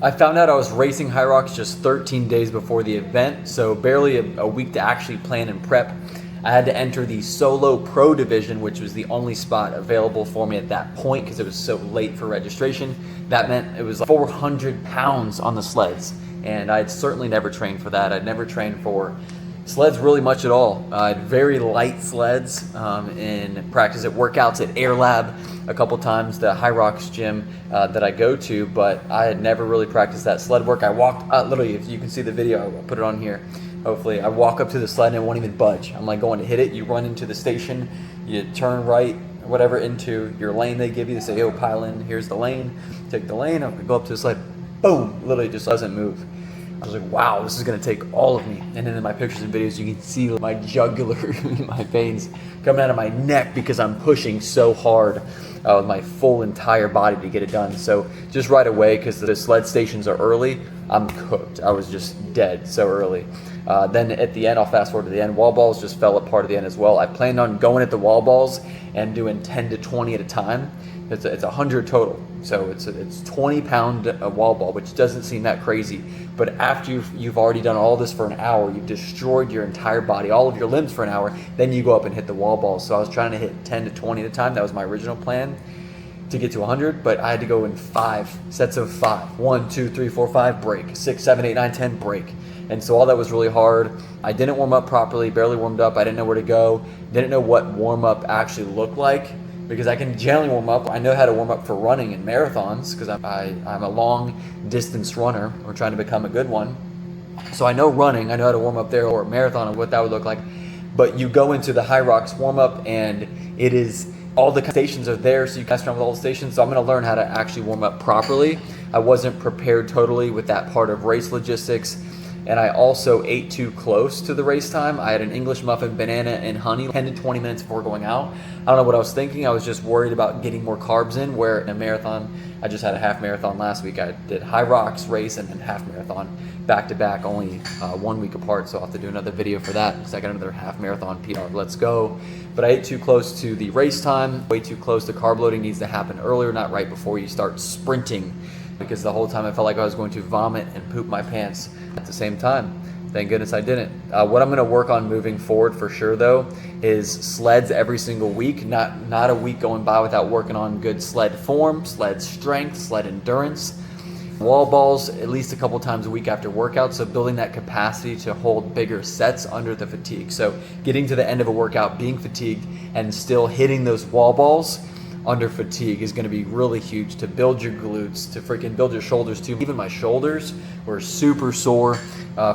I found out I was racing Hyrox just 13 days before the event, so barely a week to actually plan and prep. I had to enter the solo pro division, which was the only spot available for me at that point because it was so late for registration. That meant it was like 400 pounds on the sleds, and I'd certainly never trained for that. I'd never trained for sleds really much at all. I had very light sleds in practice at workouts at Air Lab a couple times, the Hyrox gym that I go to, but I had never really practiced that sled work. I walked, literally, if you can see the video, I'll put it on here, hopefully. I walk up to the sled and it won't even budge. I'm like going to hit it, you run into the station, you turn right, whatever, into your lane they give you. They say, yo, pile in, here's the lane. Take the lane, I'll go up to the sled, boom, literally just doesn't move. I was like, wow, this is gonna take all of me. And then in my pictures and videos, you can see my jugular, my veins coming out of my neck because I'm pushing so hard with my full entire body to get it done. So just right away, because the sled stations are early, I'm cooked. I was just dead so early. Then at the end, I'll fast forward to the end, wall balls just fell apart at the end as well. I planned on going at the wall balls and doing 10 to 20 at a time. It's 100 total. So it's 20 pound wall ball, which doesn't seem that crazy. But after you've already done all this for an hour, you've destroyed your entire body, all of your limbs for an hour, then you go up and hit the wall ball. So I was trying to hit 10 to 20 at a time. That was my original plan to get to 100, but I had to go in 5 sets of 5. 1, 2, 3, 4, 5, break. 6, 7, 8, 9, 10, break. And so all that was really hard. I didn't warm up properly, barely warmed up. I didn't know where to go. Didn't know what warm up actually looked like, because I can generally warm up. I know how to warm up for running and marathons because I'm a long distance runner. We're trying to become a good one. So I know running, I know how to warm up there, or a marathon and what that would look like. But you go into the Hyrox warm up and it is, all the stations are there, so you can mess around with all the stations. So I'm gonna learn how to actually warm up properly. I wasn't prepared totally with that part of race logistics. And I also ate too close to the race time. I had an English muffin, banana, and honey 10 to 20 minutes before going out. I don't know what I was thinking. I was just worried about getting more carbs in, where in a marathon, I just had a half marathon last week. I did Hyrox race and then half marathon back to back, only 1 week apart. So I'll have to do another video for that because I got another half marathon PR. Let's go. But I ate too close to the race time, way too close. The carb loading needs to happen earlier, not right before you start sprinting, because the whole time I felt like I was going to vomit and poop my pants at the same time. Thank goodness I didn't. What I'm gonna work on moving forward for sure though is sleds every single week, not a week going by without working on good sled form, sled strength, sled endurance. Wall balls at least a couple times a week after workout, so building that capacity to hold bigger sets under the fatigue. So getting to the end of a workout, being fatigued, and still hitting those wall balls under fatigue is going to be really huge to build your glutes, to freaking build your shoulders too. Even my shoulders were super sore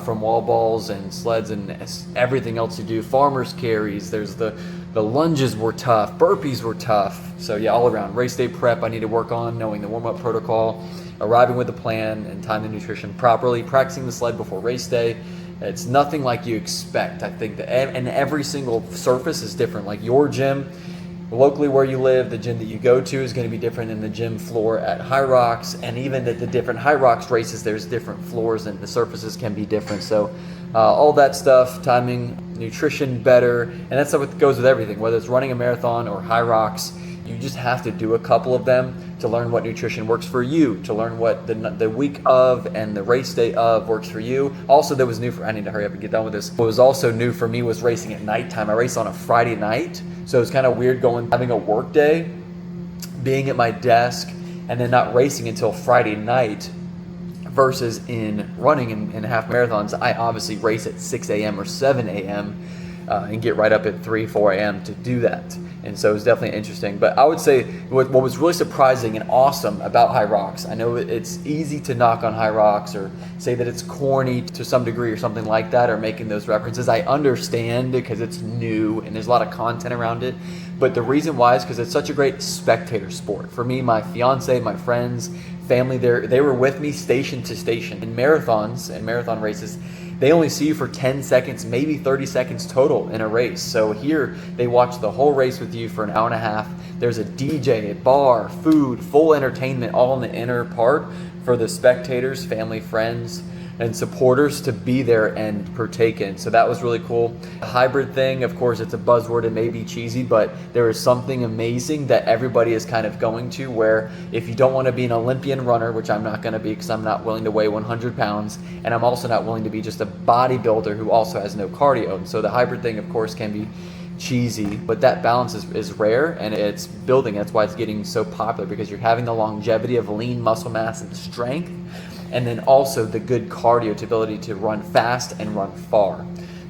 from wall balls and sleds and everything else you do. Farmers carries, there's the lunges were tough, burpees were tough. So yeah, all around race day prep I need to work on, knowing the warm-up protocol, arriving with a plan and time the nutrition properly, practicing the sled before race day. It's nothing like you expect. I think that, and every single surface is different. Like your gym, locally where you live, the gym that you go to is going to be different than the gym floor at Hyrox, and even at the different Hyrox races, there's different floors and the surfaces can be different. So all that stuff, timing, nutrition better, and that's what goes with everything, whether it's running a marathon or Hyrox. You just have to do a couple of them to learn what nutrition works for you, to learn what the week of and the race day of works for you. Also, that was new for, I need to hurry up and get done with this. What was also new for me was racing at nighttime. I raced on a Friday night, so it's kind of weird having a work day, being at my desk, and then not racing until Friday night versus in running in half marathons. I obviously race at 6 a.m. or 7 a.m. And get right up at 3, 4 a.m. to do that. And so it was definitely interesting. But I would say what was really surprising and awesome about Hyrox, I know it's easy to knock on Hyrox or say that it's corny to some degree or something like that, or making those references. I understand because it's new and there's a lot of content around it. But the reason why is because it's such a great spectator sport. For me, my fiance, my friends, family, they were with me station to station. In marathons and marathon races, they only see you for 10 seconds, maybe 30 seconds total in a race. So here, they watch the whole race with you for an hour and a half. There's a DJ, a bar, food, full entertainment, all in the inner part for the spectators, family, friends, and supporters to be there and partake in. So that was really cool. The hybrid thing, of course, it's a buzzword. It may be cheesy, but there is something amazing that everybody is kind of going to, where if you don't want to be an Olympian runner, which I'm not going to be because I'm not willing to weigh 100 pounds, and I'm also not willing to be just a bodybuilder who also has no cardio. And so the hybrid thing, of course, can be cheesy, but that balance is rare, and it's building. That's why it's getting so popular, because you're having the longevity of lean muscle mass and strength, and then also the good cardio to ability to run fast and run far.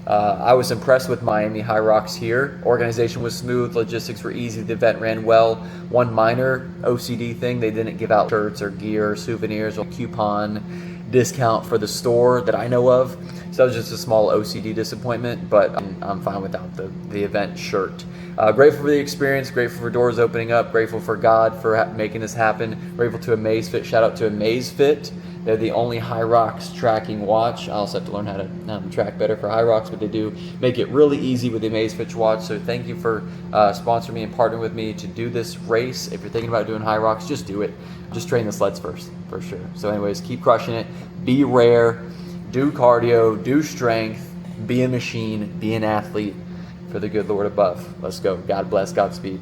I was impressed with Miami Hyrox here. Organization was smooth, logistics were easy, the event ran well. One minor OCD thing, they didn't give out shirts or gear or souvenirs or coupon discount for the store that I know of. So that was just a small OCD disappointment, but I'm fine without the event shirt. Grateful for the experience, grateful for doors opening up, grateful for God for making this happen, grateful to Amazfit. Shout out to Amazfit. They're the only Hyrox tracking watch. I also have to learn how to track better for Hyrox, but they do make it really easy with the Amazfit watch. So thank you for sponsoring me and partnering with me to do this race. If you're thinking about doing Hyrox, just do it. Just train the sleds first, for sure. So anyways, keep crushing it. Be rare. Do cardio. Do strength. Be a machine. Be an athlete for the good Lord above. Let's go. God bless. Godspeed.